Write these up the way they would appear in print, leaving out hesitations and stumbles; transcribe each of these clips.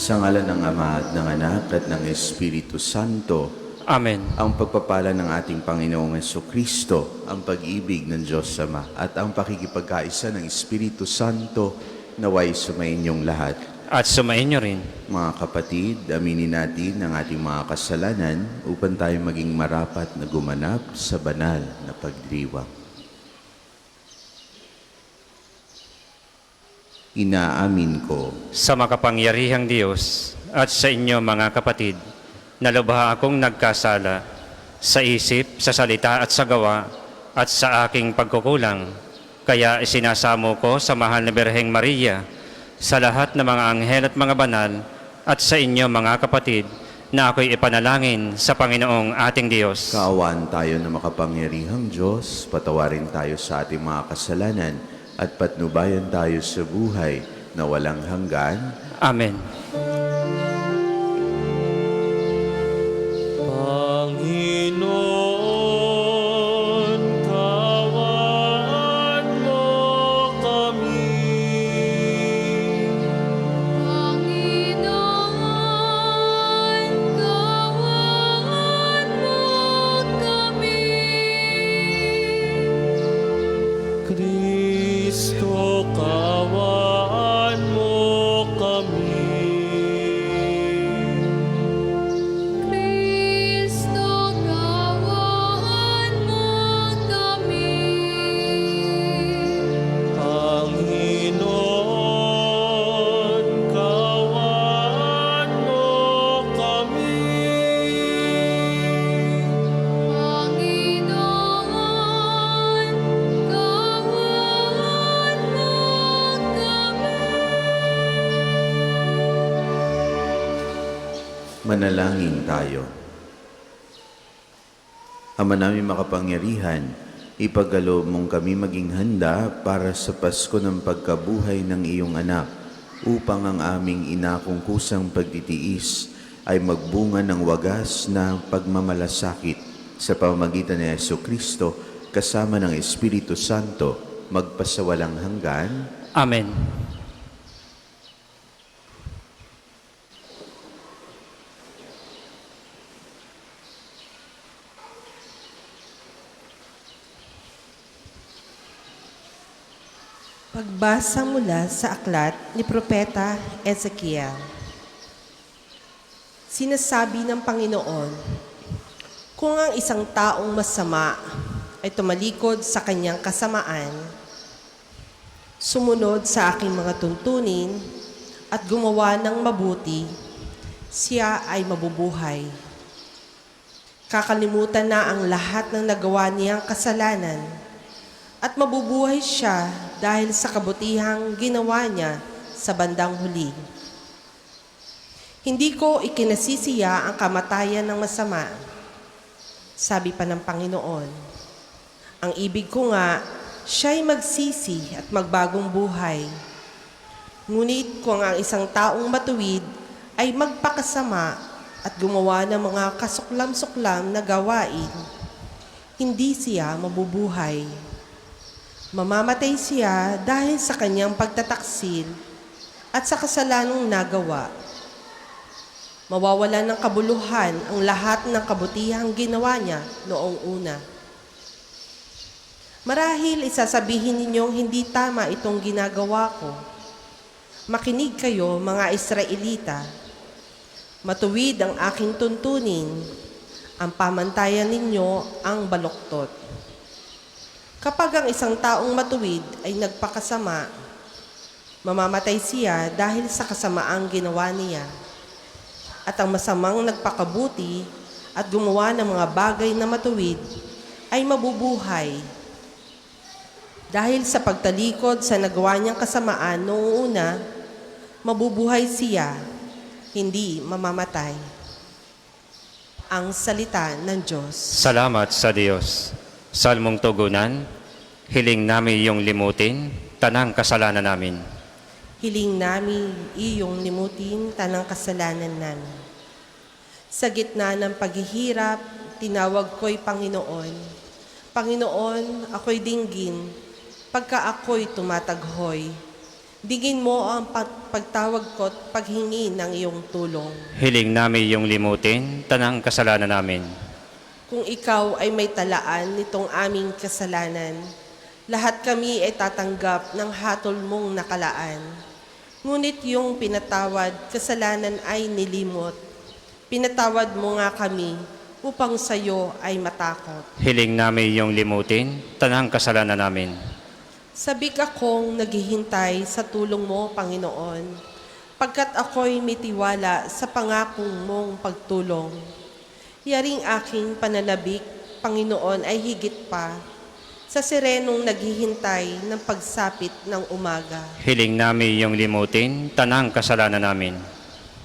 Sa ngalan ng Ama at ng Anak at ng Espiritu Santo. Amen. Ang pagpapala ng ating Panginoong Jesucristo, ang pag-ibig ng Diyos Ama, at ang pakikipagkaisa ng Espiritu Santo naway sumainyong lahat. At sumainyo rin. Mga kapatid, aminin natin ang ating mga kasalanan upang tayo maging marapat na gumanap sa banal na pagdiriwang. Inaamin ko Sa makapangyarihang Diyos at sa inyo mga kapatid, na lubha akong nagkasala sa isip, sa salita at sa gawa at sa aking pagkukulang. Kaya isinasamo ko sa mahal na Birheng Maria, sa lahat ng mga anghel at mga banal, at sa inyo mga kapatid, na ako'y ipanalangin sa Panginoong ating Diyos. kaawaan tayo na makapangyarihang Diyos, patawarin tayo sa ating mga kasalanan at patnubayan tayo sa buhay na walang hanggan. Amen. Panginoon, kaawaan mo kami. Panginoon, kaawaan mo kami. Kristo, kaawaan mo kami. Kristo, kaawaan mo kami. Panginoon, kaawaan mo kami. Panginoon, kaawaan mo kami. Manalangin tayo. Ama namin makapangyarihan, ipagkaloob mong kami maging handa para sa Pasko ng pagkabuhay ng iyong anak, upang ang aming inakong kusang pagtitiis ay magbunga ng wagas na pagmamalasakit sa pamamagitan ni Jesucristo kasama ng Espiritu Santo magpasawalang hanggan. Amen. Pagbasa mula sa aklat ni Propeta Ezekiel. Sinasabi ng Panginoon, kung ang isang taong masama ay tumalikod sa kanyang kasamaan, sumunod sa aking mga tuntunin at gumawa ng mabuti, siya ay mabubuhay. Kakalimutan na ang lahat ng nagawa niyang kasalanan at mabubuhay siya dahil sa kabutihang ginawa niya sa bandang huli. Hindi ko ikinasisiya ang kamatayan ng masama, sabi pa ng Panginoon. Ang ibig ko nga, siya'y magsisi at magbagong buhay. Ngunit kung ang isang taong matuwid ay magpakasama at gumawa ng mga kasuklam-suklam na gawain, hindi siya mabubuhay. Mamamatay siya dahil sa kanyang pagtataksil at sa kasalanang nagawa. Mawawalan ng kabuluhan ang lahat ng kabutihang ginawa niya noong una. Marahil isasabihin ninyong hindi tama itong ginagawa ko. Makinig kayo, mga Israelita. Matuwid ang aking tuntunin, ang pamantayan ninyo ang baluktot. Kapag ang isang taong matuwid ay nagpakasama, mamamatay siya dahil sa kasamaang ginawa niya. At ang masamang nagpakabuti at gumawa ng mga bagay na matuwid ay mabubuhay. Dahil sa pagtalikod sa nagawa niyang kasamaan noong una, mabubuhay siya, hindi mamamatay. Ang salita ng Diyos. Salamat sa Diyos. Salmong tugunan, hiling namin iyong limutin, tanang kasalanan namin. Hiling namin iyong limutin tanang kasalanan namin. Sa gitna ng paghihirap, tinawag ko'y Panginoon. Panginoon, ako'y dinggin, pagka ako'y tumataghoy. Digin mo ang pagtawag ko at paghingi ng iyong tulong. Hiling namin yung limutin, tanang kasalanan namin. Kung ikaw ay may talaan nitong aming kasalanan, lahat kami ay tatanggap ng hatol mong nakalaan. Ngunit yung pinatawad, kasalanan ay nilimot. Pinatawad mo nga kami upang sa'yo ay matakot. Hiling namin yung limutin, tanang kasalanan namin. Sabik akong naghihintay sa tulong mo, Panginoon, pagkat ako'y may tiwala sa pangakong mong pagtulong. Yaring aking pananabik, Panginoon, ay higit pa sa sirenong naghihintay ng pagsapit ng umaga. Hiling namin yung limutin, tanang kasalanan namin.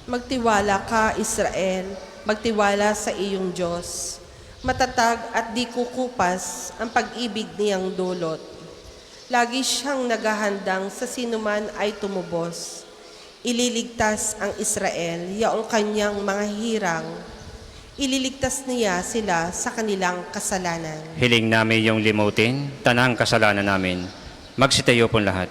Magtiwala ka, Israel, magtiwala sa iyong Diyos. Matatag at di kukupas ang pag-ibig niyang dulot. Lagi siyang naghahandang sa sinuman ay tumubos. Ililigtas ang Israel, yaong kanyang mga hirang. Ililigtas niya sila sa kanilang kasalanan. Hiling namin yung limutin, tanang kasalanan namin. Magsitayo po lahat.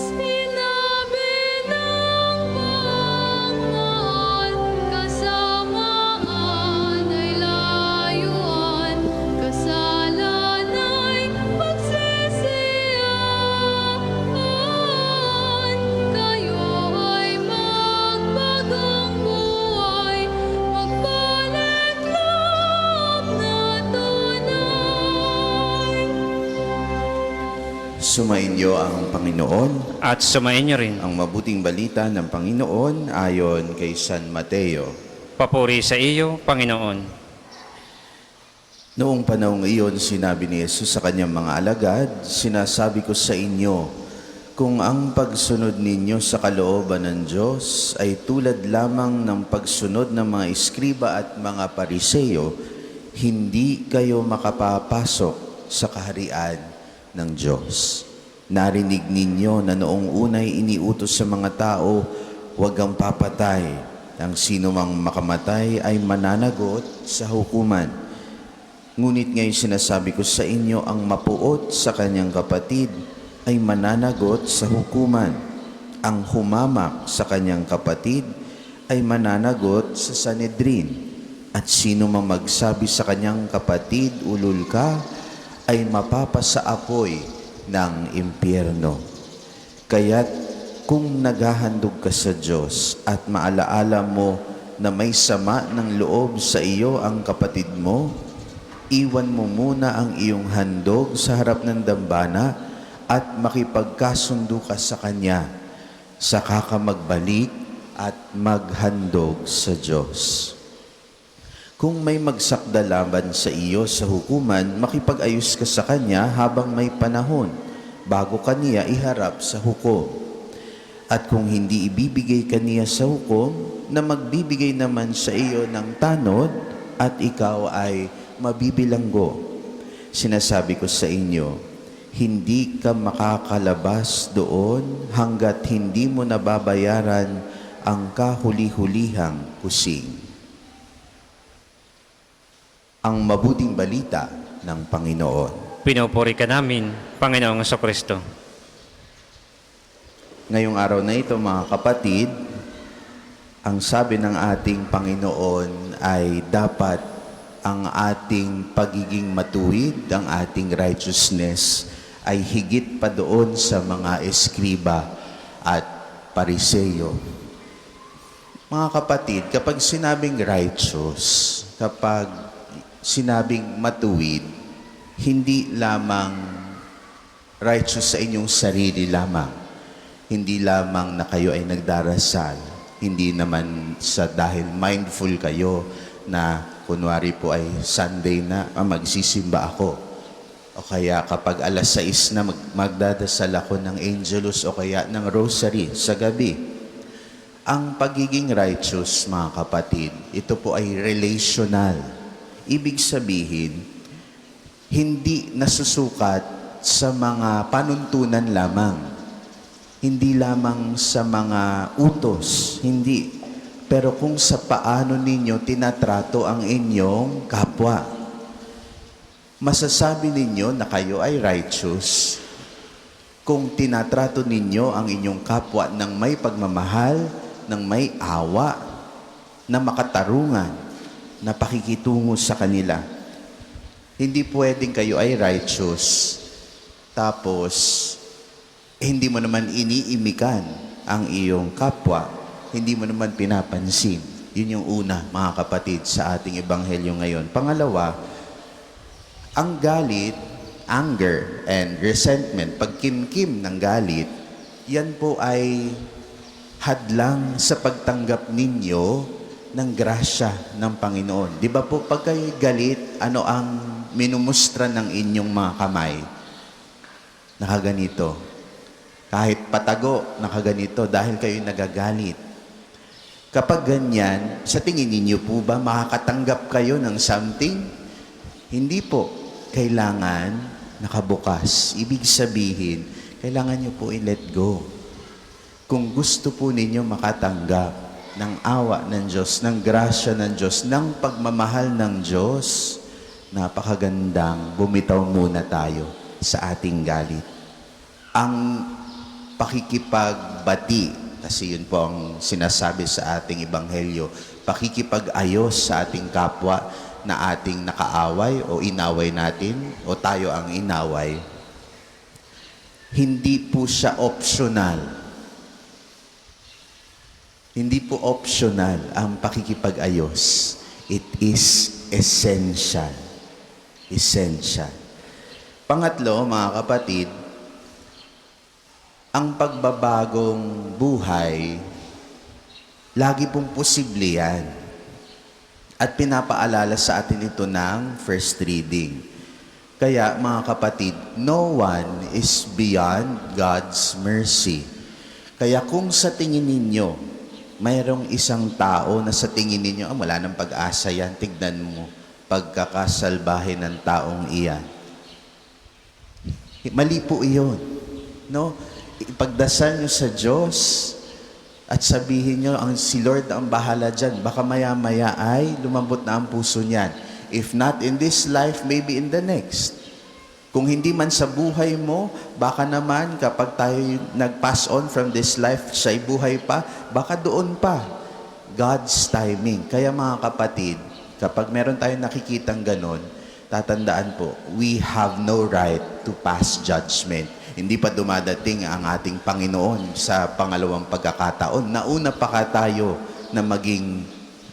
Sinabi ng Panginoon, kasamaan ay layuan, kasalan ay pagsisiyaan. Kayo ay magbagong buhay, magbalik loob na tunay. Sumainyo ang Panginoon. At sumain niyo rin. Ang mabuting balita ng Panginoon ayon kay San Mateo. Papuri sa iyo, Panginoon. Noong panahong iyon, sinabi ni Jesus sa kanyang mga alagad, "Sinasabi ko sa inyo, kung ang pagsunod ninyo sa kalooban ng Diyos ay tulad lamang ng pagsunod ng mga eskriba at mga pariseyo, hindi kayo makapapasok sa kaharian ng Diyos. Narinig ninyo na noong unay iniutos sa mga tao, huwag kang papatay. Ang sino mang makamatay ay mananagot sa hukuman. Ngunit ngayon sinasabi ko sa inyo, ang mapuot sa kanyang kapatid ay mananagot sa hukuman. Ang humamak sa kanyang kapatid ay mananagot sa Sanhedrin. At sino mang magsabi sa kanyang kapatid, ulol ka, ay mapapasa apoy ng impyerno. Kaya't kung naghahandog ka sa Diyos at maalaala mo na may sama ng loob sa iyo ang kapatid mo, iwan mo muna ang iyong handog sa harap ng dambana at makipagkasundo ka sa Kanya. Saka ka magbalik at maghandog sa Diyos. Kung may magsakda laban sa iyo sa hukuman, makipag-ayos ka sa kanya habang may panahon, bago kaniya iharap sa hukom. At kung hindi ibibigay kaniya sa hukom, na magbibigay naman sa iyo ng tanod, at ikaw ay mabibilanggo. Sinasabi ko sa inyo, hindi ka makakalabas doon hanggat hindi mo nababayaran ang kahuli-hulihang kusing. Ang mabuting balita ng Panginoon. Pinupuri ka namin, Panginoong Jesucristo. Ngayong araw na ito, mga kapatid, ang sabi ng ating Panginoon ay dapat ang ating pagiging matuwid, ang ating righteousness, ay higit pa doon sa mga eskriba at pariseyo. Mga kapatid, kapag sinabing righteous, kapag sinabing matuwid, hindi lamang righteous sa inyong sarili lamang. Hindi lamang na kayo ay nagdarasal. Hindi naman sa dahil mindful kayo na kunwari po ay Sunday na, magsisimba ako. O kaya kapag alas 6 na magdadasal ako ng Angelus o kaya ng Rosary sa gabi. Ang pagiging righteous, mga kapatid, ito po ay relational. Ibig sabihin, hindi nasusukat sa mga panuntunan lamang. Hindi lamang sa mga utos, hindi. Pero kung sa paano ninyo tinatrato ang inyong kapwa. Masasabi ninyo na kayo ay righteous kung tinatrato ninyo ang inyong kapwa ng may pagmamahal, ng may awa, na makatarungan, na pakikitungo sa kanila. Hindi pwedeng kayo ay righteous, tapos hindi mo naman iniimikan ang iyong kapwa, hindi mo naman pinapansin. Yun yung una, mga kapatid, sa ating ebanghelyo ngayon. Pangalawa, ang galit, anger, and resentment, pagkimkim ng galit, yan po ay hadlang sa pagtanggap ninyo ng grasya ng Panginoon. Di ba po, pag kayo galit, ano ang minumustra ng inyong mga kamay? Nakaganito. Kahit patago, nakaganito dahil kayo nagagalit. Kapag ganyan, sa tingin ninyo po ba makakatanggap kayo ng something? Hindi po. Kailangan nakabukas. Ibig sabihin, kailangan nyo po i-let go. Kung gusto po ninyo makatanggap ng awa ng Diyos, ng grasya ng Diyos, ng pagmamahal ng Diyos, napakagandang bumitaw muna tayo sa ating galit. Ang pakikipagbati, kasi yun po ang sinasabi sa ating ebanghelyo, pakikipag-ayos sa ating kapwa na ating nakaaway o inaway natin o tayo ang inaway, hindi po siya optional. Hindi po optional ang pakikipag-ayos. It is essential. Essential. Pangatlo, mga kapatid, ang pagbabagong buhay, lagi pong posible yan. At pinapaalala sa atin ito ng first reading. Kaya, mga kapatid, no one is beyond God's mercy. Kaya kung sa tingin ninyo, mayroong isang tao na sa tingin ninyo, wala nang pag-asa yan, tignan mo, pagkakasalbahe ng taong iyan. Mali po iyon. No? Ipagdasal nyo sa Diyos at sabihin nyo, si Lord ang bahala dyan. Baka maya-maya ay lumambot na ang puso niyan. If not in this life, maybe in the next. Kung hindi man sa buhay mo, baka naman kapag tayo nag-pass on from this life, siya'y buhay pa, baka doon pa. God's timing. Kaya mga kapatid, kapag meron tayong nakikitang ganon, tatandaan po, we have no right to pass judgment. Hindi pa dumadating ang ating Panginoon sa pangalawang pagkakataon. Nauna pa ka tayo na maging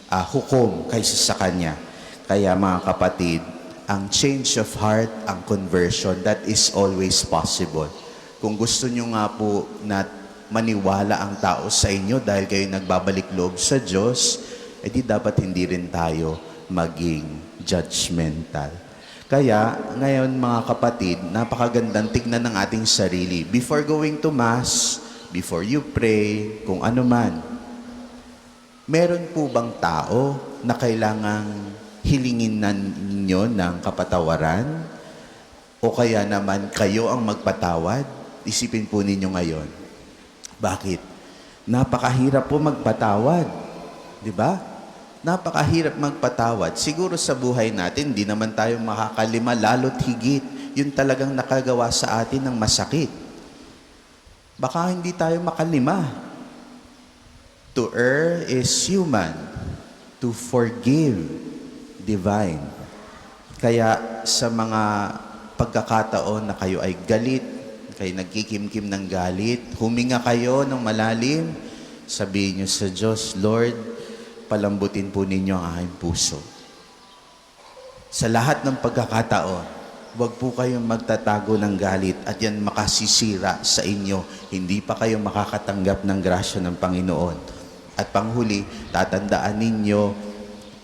hukom kaysa sa Kanya. Kaya mga kapatid, ang change of heart, ang conversion, that is always possible. Kung gusto nyo nga po na maniwala ang tao sa inyo dahil kayo nagbabalik loob sa Diyos, edi dapat hindi rin tayo maging judgmental. Kaya, ngayon mga kapatid, napakagandang tignan ng ating sarili. Before going to Mass, before you pray, kung ano man, meron po bang tao na kailangang hilingin ninyo ng kapatawaran? O kaya naman kayo ang magpatawad? Isipin po ninyo ngayon. Bakit? Napakahirap po magpatawad. Di ba? Napakahirap magpatawad. Siguro sa buhay natin, di naman tayo makakalima, lalo't higit. Yun talagang nakagawa sa atin ng masakit. Baka hindi tayo makalima. To err is human. To forgive, divine. Kaya sa mga pagkakataon na kayo ay galit, kayo nagkikimkim ng galit, huminga kayo ng malalim, sabihin nyo sa Diyos, Lord, palambutin po ninyo ang aking puso. Sa lahat ng pagkakataon, huwag po kayong magtatago ng galit at yan makasisira sa inyo. Hindi pa kayo makakatanggap ng grasya ng Panginoon. At panghuli, tatandaan ninyo,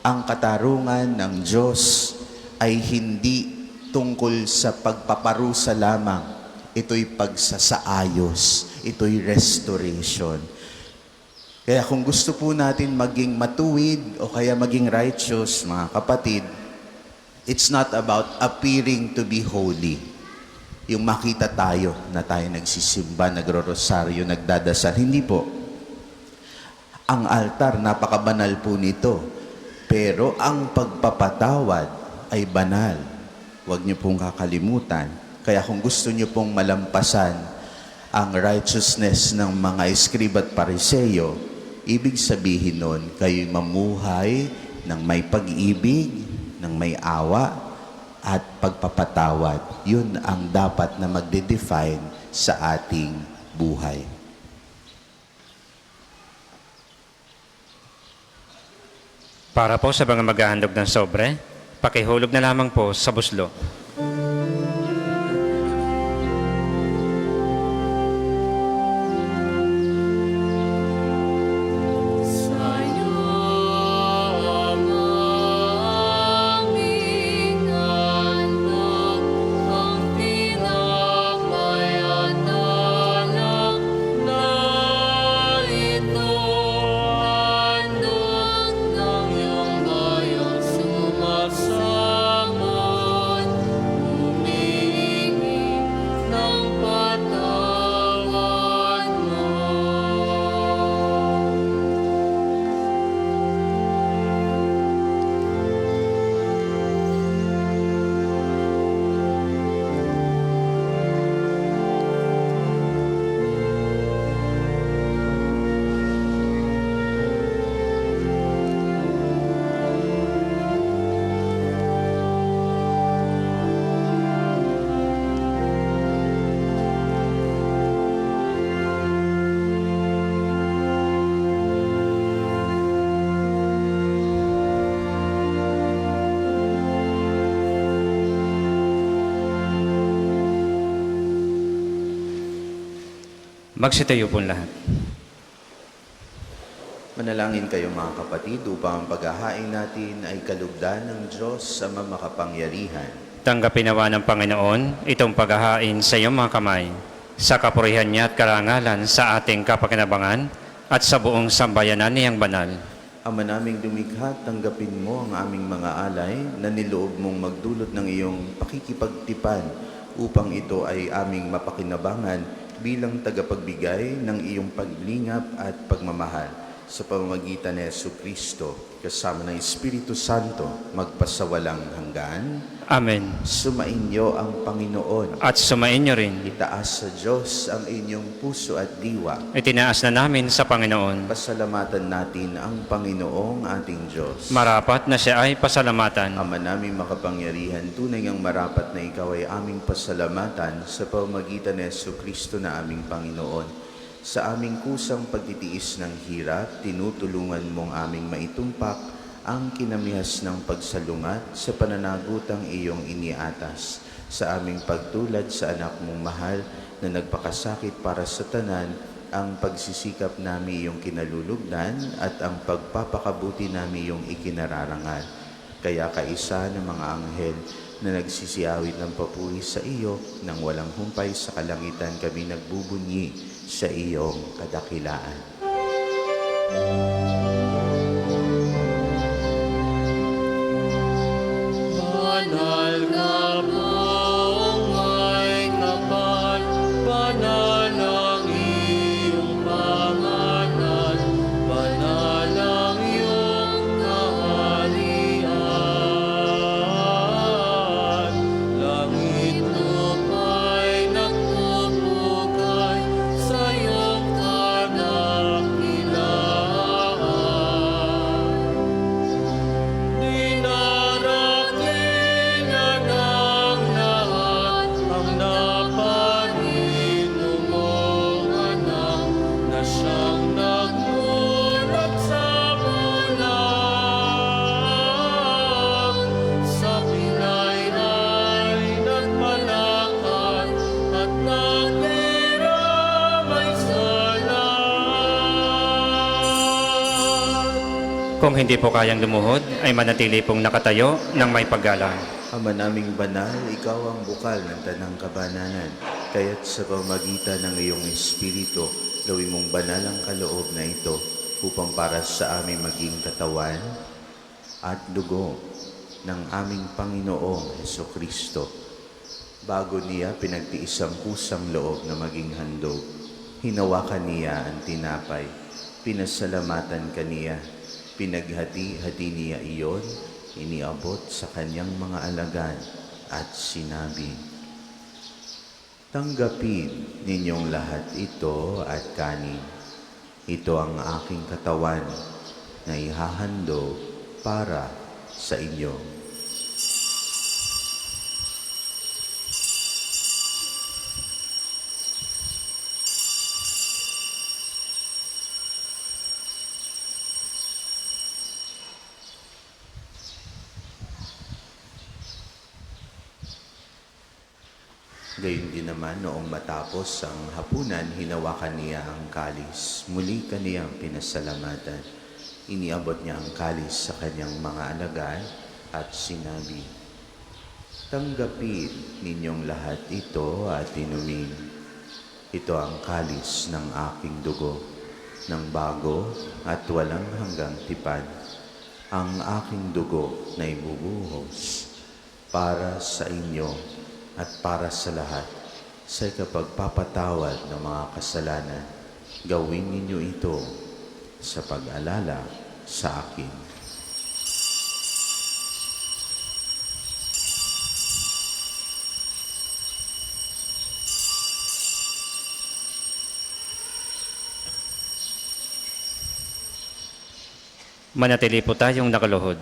ang katarungan ng Diyos ay hindi tungkol sa pagpaparusa lamang. Ito'y pagsasaayos. Ito'y restoration. Kaya kung gusto po natin maging matuwid o kaya maging righteous, mga kapatid, it's not about appearing to be holy. Yung makita tayo na tayo nagsisimba, nagro-rosaryo, nagdadasal. Hindi po. Ang altar, napakabanal po nito. Pero ang pagpapatawad ay banal. huwag niyo pong kakalimutan. Kaya kung gusto niyo pong malampasan ang righteousness ng mga eskrib at pariseyo, ibig sabihin nun, kayo'y mamuhay ng may pag-ibig, ng may awa, at pagpapatawad. Yun ang dapat na magde-define sa ating buhay. Para po sa mga maghahandog ng sobre, pakihulog na lamang po sa buslo. Sa'yo aming handog ang pinapayatalang na ito. Handog ng iyong bayang sumasamot, humihingi ng patawad mo. Magsitayo po lahat. Manalangin kayo mga kapatid upang ang paghahain natin ay kalugdan ng Diyos sa makapangyarihan. Tanggapin nawa ng Panginoon itong paghahain sa iyong mga kamay, sa kapurihan niya at karangalan sa ating kapakinabangan at sa buong sambayanan niyang banal. Ama naming lumikha, tanggapin mo ang aming mga alay na niloob mong magdulot ng iyong pakikipagtipan upang ito ay aming mapakinabangan bilang tagapagbigay ng iyong paglingap at pagmamahal sa pamamagitan ni Jesucristo kasama ng Espiritu Santo magpasawalang hanggan. Amen. Sumainyo ang Panginoon. At sumainyo rin. Itaas sa Diyos ang inyong puso at diwa. Itinaas na namin sa Panginoon. Pasalamatan natin ang Panginoong ating Diyos. Marapat na siya ay pasalamatan. Ama naming makapangyarihan, tunay ngang marapat na ikaw ay aming pasalamatan sa pamamagitan ni Jesucristo na aming Panginoon. Sa aming kusang pagtitiis ng hirap, tinutulungan mong aming maitumpak ang kinamihas ng pagsalungat sa pananagutang iyong iniatas. Sa aming pagtulad sa anak mong mahal na nagpakasakit para sa tanan, ang pagsisikap namin iyong kinalulugdan at ang pagpapakabuti namin iyong ikinararangal. Kaya kaisa ng mga anghel na nagsisiawit ng papuri sa iyo, nang walang humpay sa kalangitan kami nagbubunyi sa iyong kadakilaan. Banal ka pong may kapal, banal ang iyong pangalan, banal ang iyong kaharian. Langit lupa'y nagpupugay sa iyong kadakilaan. Dinarakilan ng lahat ang naparito mong anak na siyang nagmulat sa bulan. Sa pilay ay nagpalakad at nagdiramay sa lahat. Kung hindi po kayang lumuhod, ay manatili pong nakatayo ng may paggalang. Ama naming banal, ikaw ang bukal ng tanang kabananan. Kaya't sa pamagitan ng iyong Espiritu, gawin mong banal ang kaloob na ito upang para sa amin maging katawan at dugo ng aming Panginoong Jesucristo. Bago niya pinagtiis ang kusang loob na maging handog, hinawakan niya ang tinapay, pinasalamatan kaniya, pinaghati-hati niya iyon, iniabot sa kanyang mga alagad at sinabi, "Tanggapin ninyong lahat ito at kanin. Ito ang aking katawan na ihahandog para sa inyo." Gayun din naman, noong matapos ang hapunan, hinawakan niya ang kalis. Muli kaniyang pinasalamatan. Iniabot niya ang kalis sa kanyang mga alagad at sinabi, "Tanggapin ninyong lahat ito at inumin. Ito ang kalis ng aking dugo, ng bago at walang hanggang tipan. Ang aking dugo na ibubuhos para sa inyo at para sa lahat sa ikapagpapatawad ng mga kasalanan. Gawin ninyo ito sa pag-alala sa akin." Manatili po tayong nakaluhod.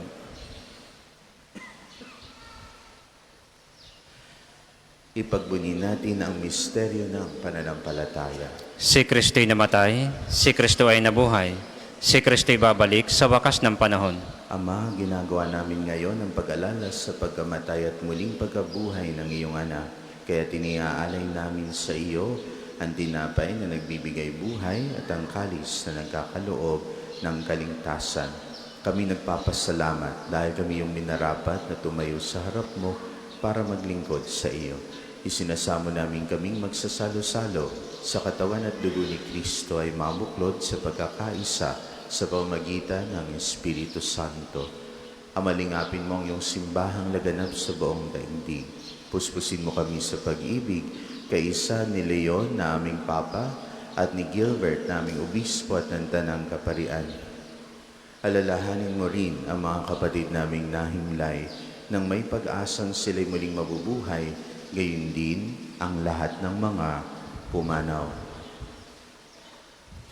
Ipagbuni natin ang misteryo ng pananampalataya. Si Kristo'y namatay, si Kristo ay nabuhay, si Kristo'y babalik sa wakas ng panahon. Ama, ginagawa namin ngayon ang pag-alala sa pagkamatay at muling pagkabuhay ng iyong anak. Kaya tiniaalay namin sa iyo ang tinapay na nagbibigay buhay at ang kalis na nagkakaloob ng kaligtasan. Kami nagpapasalamat dahil kami yung minarapat na tumayo sa harap mo para maglingkod sa iyo. Isinasamo namin kaming magsasalo-salo sa katawan at dugo ni Kristo ay mabuklod sa pagkakaisa sa pamamagitan ng Espiritu Santo. Amalingapin mo ang iyong simbahang laganap sa buong daigdig. Puspusin mo kami sa pag-ibig, kaisa ni Leon na aming Papa at ni Gilbert na aming Obispo at ng Tanang Kaparian. Alalahanin mo rin ang mga kapatid naming nahimlay nang may pag-asang sila'y muling mabubuhay, gayon din ang lahat ng mga pumanaw.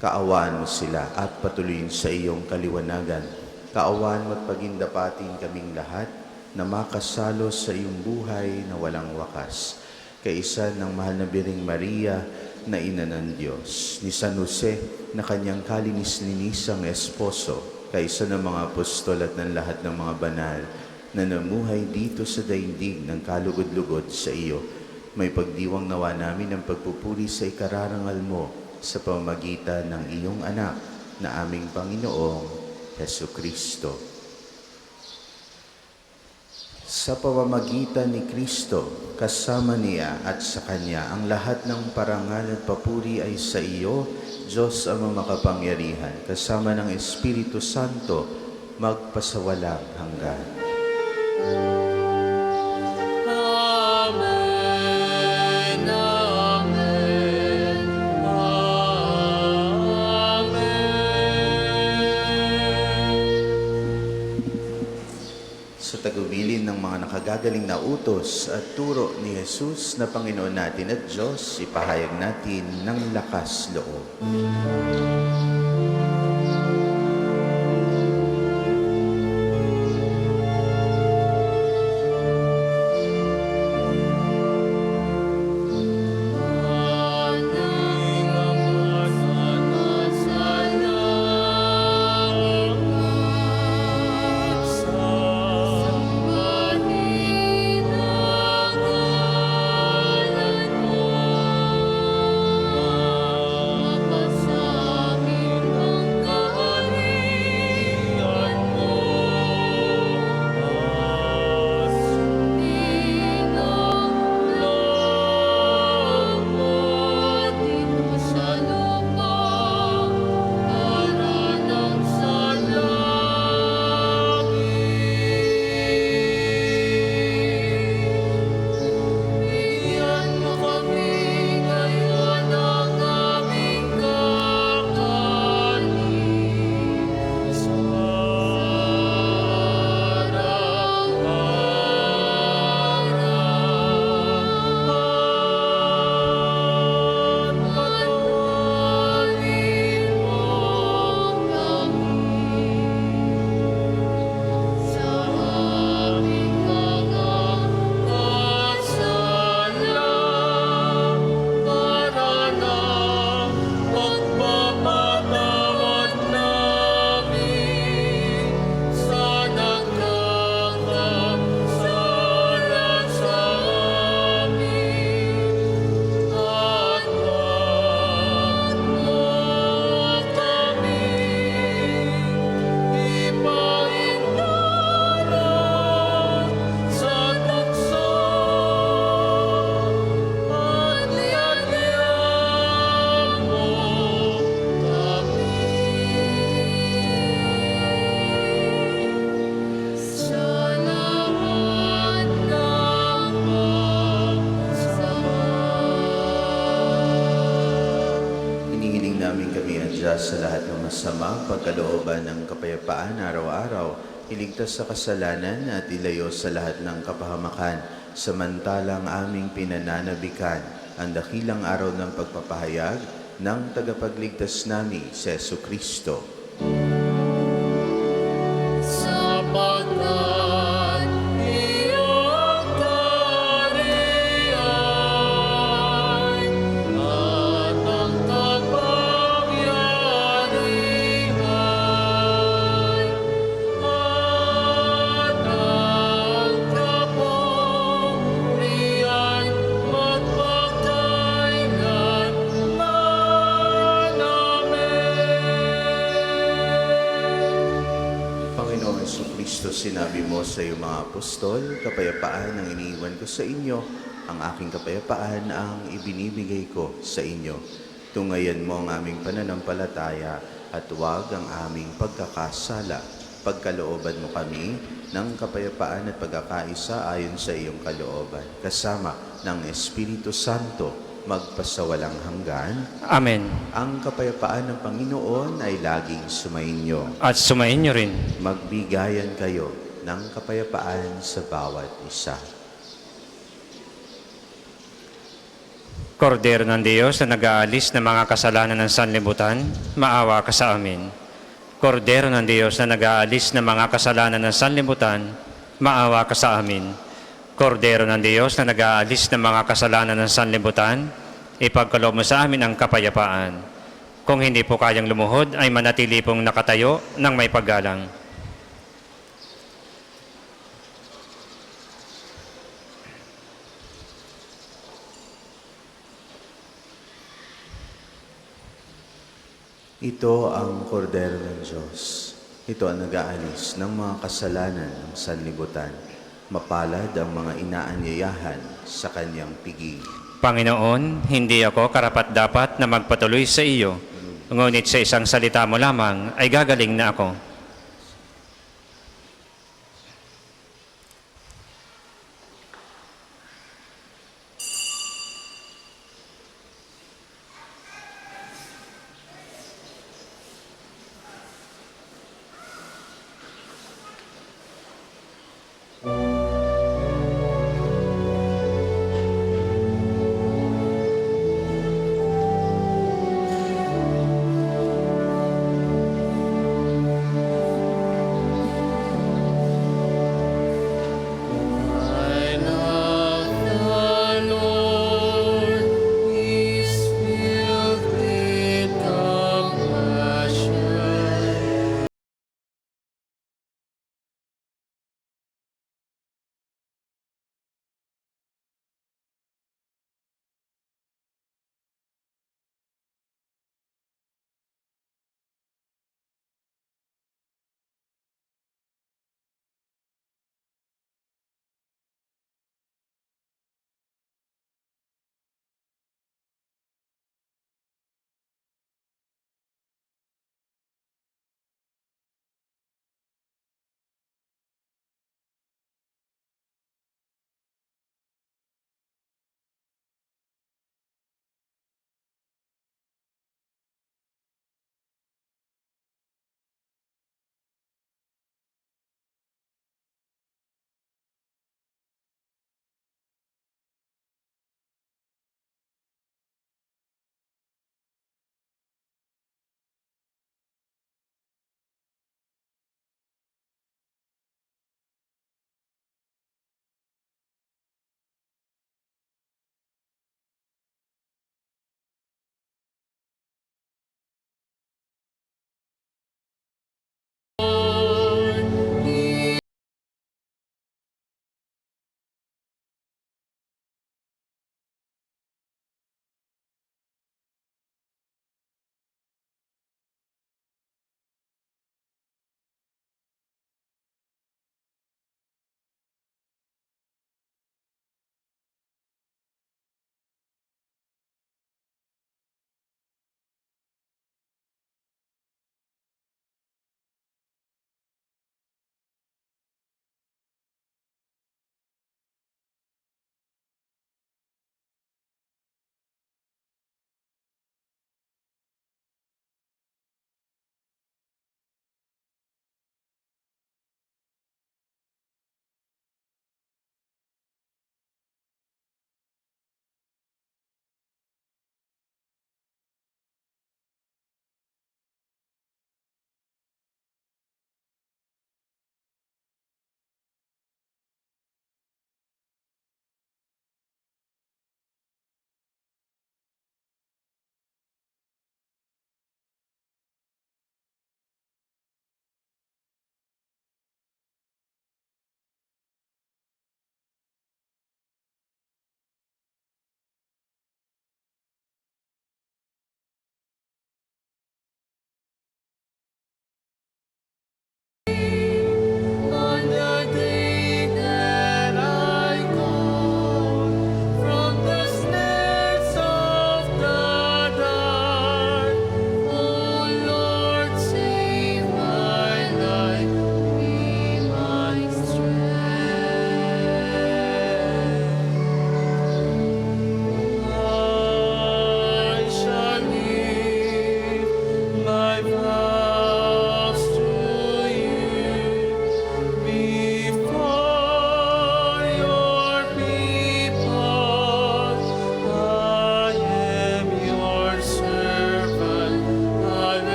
Kaawaan mo sila at patuloyin sa iyong kaliwanagan. Kaawaan mo at pagindapatin kaming lahat na makasalo sa iyong buhay na walang wakas. Kaisa ng mahal na Biring Maria na ina ng Diyos, ni San Jose na kanyang kalinis-linisang esposo, kaisa ng mga apostol at ng lahat ng mga banal na namuhay dito sa daigdig ng kalugod-lugod sa iyo. May pagdiwang nawa namin ang pagpupuri sa ikararangal mo sa pamamagitan ng iyong anak na aming Panginoong Hesukristo. Sa pamamagitan ni Kristo, kasama niya at sa Kanya, ang lahat ng parangal at papuri ay sa iyo, Diyos Ama makapangyarihan, kasama ng Espiritu Santo, magpasawalang hanggan. Amen, amen, amen. Sa tagubilin ng mga nakagagaling na utos at turo ni Jesus na Panginoon natin at Diyos, ipahayag natin ng lakas loob. Kasama sa lahat ng masama, pagkalooban ng kapayapaan araw-araw, iligtas sa kasalanan at ilayo sa lahat ng kapahamakan, samantalang aming pinananabikan ang dakilang araw ng pagpapahayag ng tagapagligtas namin si Jesucristo. Sapagkat iyong kaharian at ang kapangyarihan at ang kapurihan magpakailanman. Amen. Panginoong Jesucristo, sinabi mo sa iyong mga apostol, kapayapaan ang iniiwan ko sa inyo, ang aking kapayapaan ang ibinibigay ko sa inyo. Tungayan mo ang aming pananampalataya at huwag ang aming pagkakasala. Pagkalooban mo kami ng kapayapaan at pagkakaisa ayon sa iyong kalooban, kasama ng Espiritu Santo, magpasawalang hanggan. Amen. Ang kapayapaan ng Panginoon ay laging sumainyo. At sumayin niyo rin. Magbigayan kayo ng kapayapaan sa bawat isa. Kordero ng Diyos na nag-aalis ng mga kasalanan ng sanlibutan, maawa ka sa amin. Kordero ng Diyos na nag-aalis ng mga kasalanan ng sanlibutan, maawa ka sa amin. Kordero ng Diyos na nag-aalis ng mga kasalanan ng sanlibutan, ipagkaloob mo sa amin ang kapayapaan. Kung hindi po kayang lumuhod, ay manatili pong nakatayo ng may paggalang. Ito ang kordero ng Diyos. Ito ang nag-aalis ng mga kasalanan ng sanlibutan. Mapalad ang mga inaanyayahan sa kanyang piging. Panginoon, hindi ako karapat-dapat na magpatuloy sa iyo, ngunit sa isang salita mo lamang ay gagaling na ako.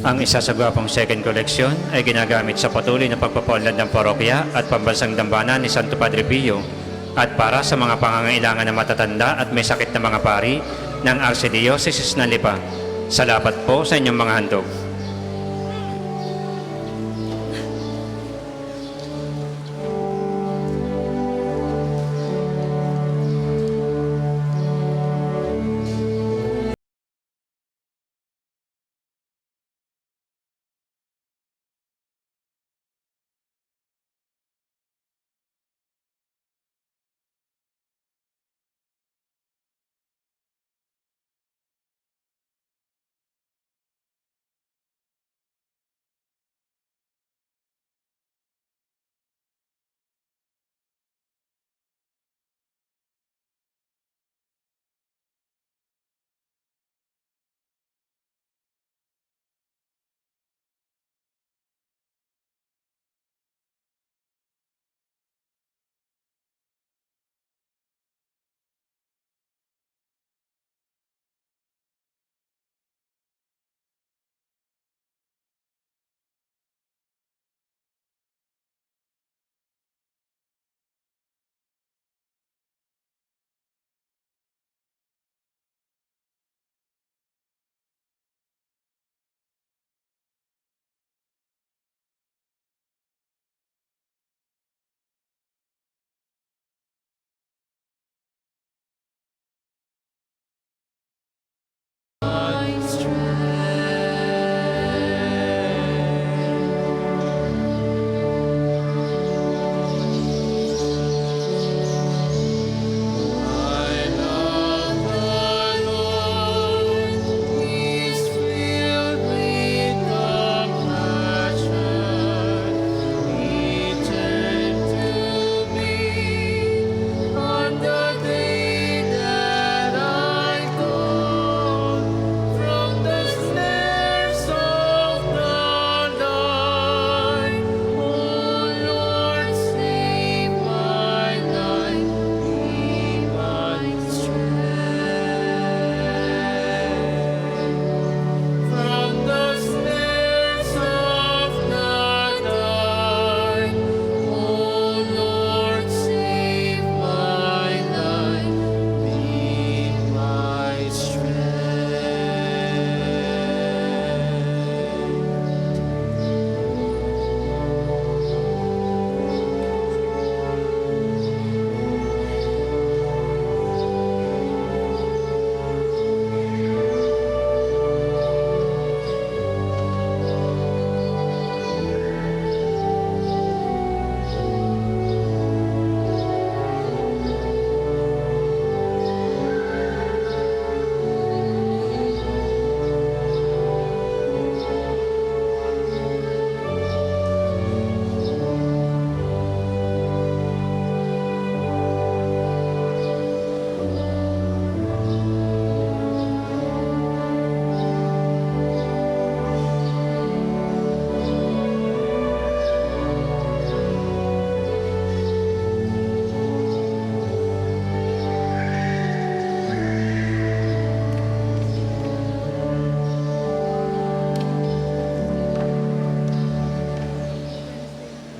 Ang isa sa gwapong second collection ay ginagamit sa patuloy na pagpapaunlad ng parokya at pambansang dambana ni Santo Padre Pio at para sa mga pangangailangan ng matatanda at may sakit na mga pari ng Archdiocese ng Lipa. Salamat po sa inyong mga handog.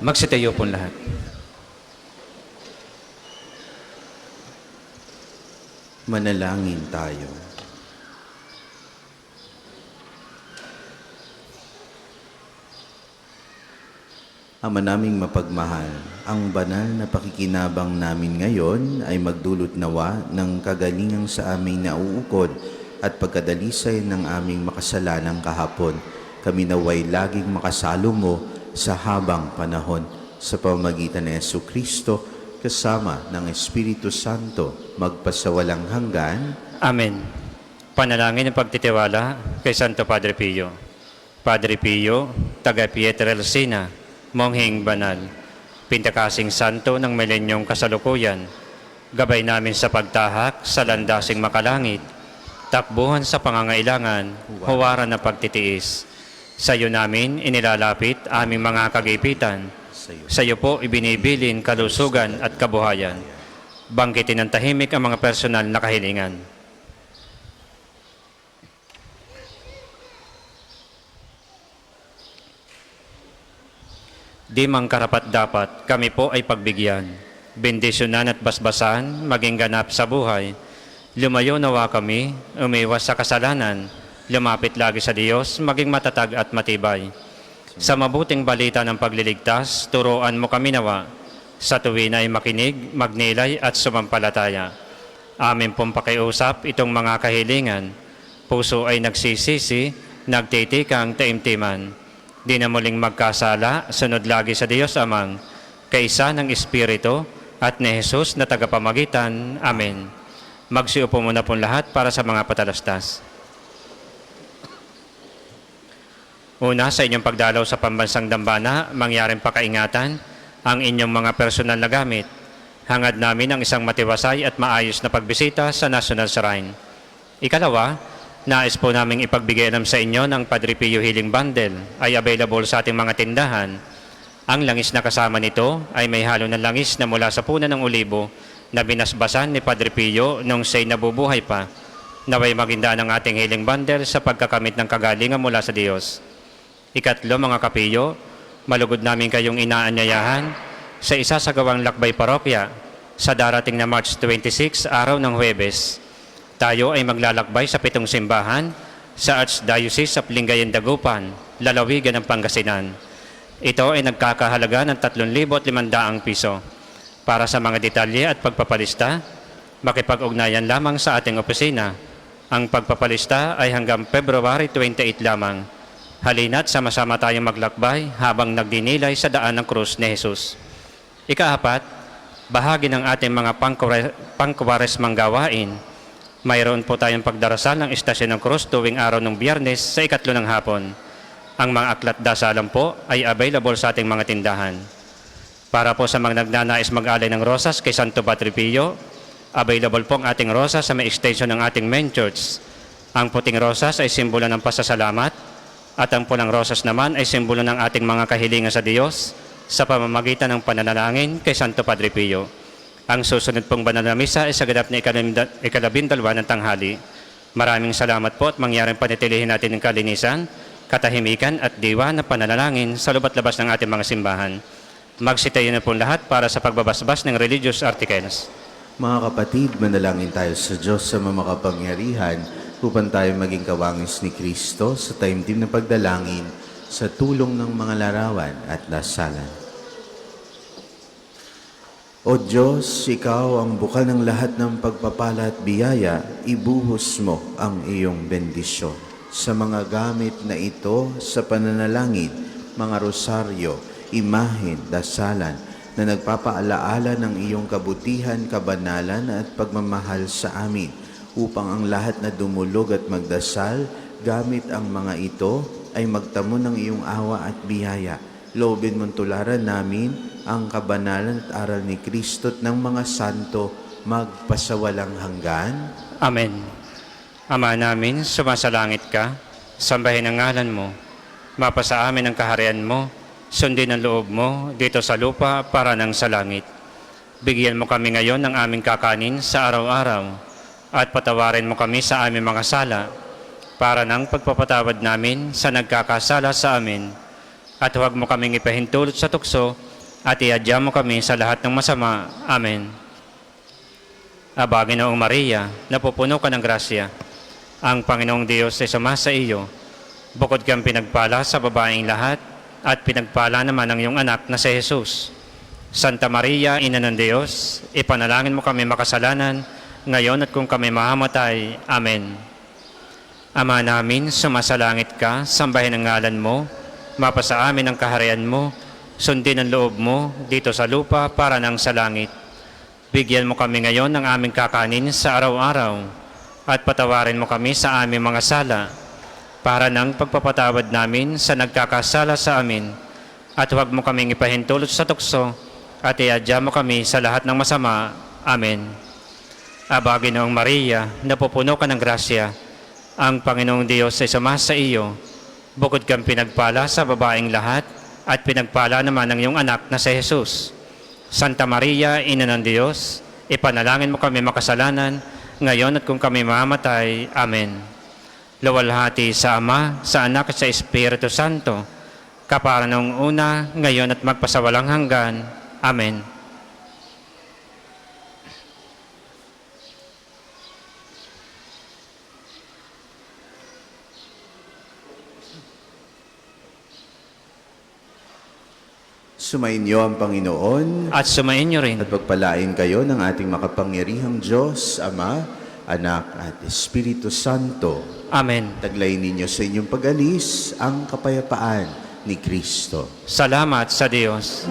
Magsitayo po lahat. Manalangin tayo. Ama naming mapagmahal, ang banal na pakikinabang namin ngayon ay magdulot nawa ng kagalingang sa aming nauukod at pagkadalisay ng aming makasalanang kahapon. Kami naway laging makasalo mo sa habang panahon sa pamamagitan ni Jesucristo kasama ng Espiritu Santo magpasawalang hanggan. Amen. Panalangin ng pagtitiwala kay Santo Padre Pio. Padre Pio, taga Pietrelcina, Monghing Banal, Pintakasing Santo ng milenyong kasalukuyan, gabay namin sa pagtahak sa landasing makalangit, takbuhan sa pangangailangan, huwaran ng pagtitiis. Sa iyo namin inilalapit aming mga kagipitan. Sa iyo po ibinibilin kalusugan at kabuhayan. Banggitin ng tahimik ang mga personal na kahilingan. Di mang karapat-dapat, kami po ay pagbigyan. Bendisyonan at basbasan, maging ganap sa buhay. Lumayo nawa kami, umiwas sa kasalanan. Lumapit lagi sa Diyos, maging matatag at matibay. Sa mabuting balita ng pagliligtas, turuan mo kami nawa. Sa tuwin ay makinig, magnilay at sumampalataya. Amin pong pakiusap itong mga kahilingan. Puso ay nagsisisi, nagtitikang taimtiman. Di na muling magkasala, sunod lagi sa Diyos Amang, kaisa ng Espiritu at ni Jesus na tagapamagitan. Amen. Magsiupo muna po lahat para sa mga patalastas. Una, sa inyong pagdalaw sa pambansang dambana, mangyaring pakaingatan ang inyong mga personal na gamit. Hangad namin ang isang matiwasay at maayos na pagbisita sa National Shrine. Ikalawa, nais po naming ipagbigay alam sa inyo ng Padre Pio Healing Bundle ay available sa ating mga tindahan. Ang langis na kasama nito ay may halo ng langis na mula sa puno ng olibo na binasbasan ni Padre Pio nung siya'y nabubuhay pa. Naway maginda ng ating Healing Bundle sa pagkakamit ng kagalingan mula sa Diyos. Ikatlo, mga kapiyo, malugod namin kayong inaanyayahan sa isa sa gawang lakbay parokya sa darating na March 26, araw ng Huwebes. Tayo ay maglalakbay sa 7 simbahan sa Archdiocese of Lingayen Dagupan, lalawigan ng Pangasinan. Ito ay nagkakahalaga ng 3,500 piso. Para sa mga detalye at pagpapalista, makipag-ugnayan lamang sa ating opisina. Ang pagpapalista ay hanggang February 28 lamang. Halina't sama-sama tayong maglakbay habang nagdinilay sa daan ng krus ni Jesus. Ikaapat, bahagi ng ating mga pangkawaresmang gawain. Mayroon po tayong pagdarasal ng Istasyon ng Krus tuwing araw ng Biyernes sa 3:00 ng hapon. Ang mga aklat dasalan po ay available sa ating mga tindahan. Para po sa mga nagnanais mag-alay ng rosas kay Santo Padre Pio, available po ang ating rosas sa may extension ng ating main church. Ang puting rosas ay simbolo ng pasasalamat at ang pulang rosas naman ay simbolo ng ating mga kahilingan sa Diyos sa pamamagitan ng pananalangin kay Santo Padre Pio. Ang susunod pong banal na misa ay sa ganap na 12 ng tanghali. Maraming salamat po at mangyaring panitilihin natin ng kalinisan, katahimikan at diwa na pananalangin sa lubat labas ng ating mga simbahan. Magsitayo na po lahat para sa pagbabasbas ng religious articles. Mga kapatid, manalangin tayo sa Diyos sa makapangyarihan upang tayo maging kawangis ni Kristo sa taimtim na pagdalangin sa tulong ng mga larawan at dasalan. O Diyos, Ikaw ang bukal ng lahat ng pagpapala at biyaya, ibuhos mo ang iyong bendisyon sa mga gamit na ito sa pananalangin, mga rosaryo, imahen, dasalan na nagpapaalaala ng iyong kabutihan, kabanalan at pagmamahal sa amin, upang ang lahat na dumulog at magdasal gamit ang mga ito ay magtamo ng iyong awa at biyaya. Loobin mong tularan namin ang kabanalan at aral ni Kristo at ng mga santo magpasawalang hanggan. Amen. Ama namin, sumasalangit ka, sambahin ang ngalan mo, mapasa amin ang kaharian mo, sundin ang loob mo dito sa lupa para nang sa langit. Bigyan mo kami ngayon ng aming kakanin sa araw-araw at patawarin mo kami sa aming mga sala para nang pagpapatawad namin sa nagkakasala sa amin. At huwag mo kaming ipahintulot sa tukso at iadya mo kami sa lahat ng masama. Amen. Aba, Ginoong Maria, napupuno ka ng grasya. Ang Panginoong Diyos ay sumasa iyo. Bukod kang pinagpala sa babaeng lahat at pinagpala naman ang iyong anak na si Jesus. Santa Maria, Ina ng Diyos, ipanalangin mo kami makasalanan ngayon at kung kami mahamatay. Amen. Ama namin, sumasalangit ka, sambahin ang ngalan mo, mapasa amin ang kaharian mo, sundin ang loob mo dito sa lupa para nang sa langit. Bigyan mo kami ngayon ng aming kakanin sa araw-araw at patawarin mo kami sa aming mga sala para nang pagpapatawad namin sa nagkakasala sa amin. At huwag mo kaming ipahintulot sa tukso at iadya mo kami sa lahat ng masama. Amen. Aba, Ginoong Maria, napupuno ka ng grasya. Ang Panginoong Diyos ay sumasa iyo. Bukod kang pinagpala sa babaeng lahat at pinagpala naman ang iyong anak na si Jesus. Santa Maria, Ina ng Diyos, ipanalangin mo kami makasalanan ngayon at kung kami mamamatay. Amen. Luwalhati sa Ama, sa Anak at sa Espiritu Santo, kapara noong una, ngayon at magpasawalang hanggan. Amen. Sumainyo ang Panginoon At sumain niyo rin. at pagpalain kayo ng ating makapangyarihang Diyos, Ama, Anak at Espiritu Santo. Amen. Taglay ninyo sa inyong pag-alis ang kapayapaan ni Kristo. Salamat sa Diyos.